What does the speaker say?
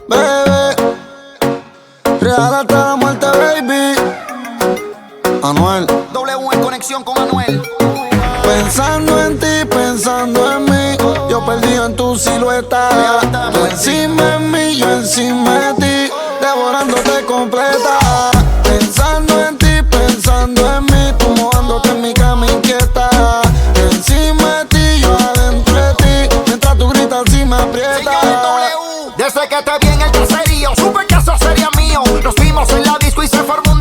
bebé. Real hasta la muerte, baby. Anuel. W en conexión con Anuel. Pensando en ti, pensando en mí. Yo perdido en tu silueta. Tú encima de mí, yo encima de ti. Devorándote completa. Pensando en ti, pensando en mí. Tú mojándote en mi cama inquieta. Encima de ti, yo adentro de ti. Mientras tú gritas y me aprietas. Señores W. Desde que te vi en el caserío, supe que eso sería mío. Nos vimos en la disco y se formó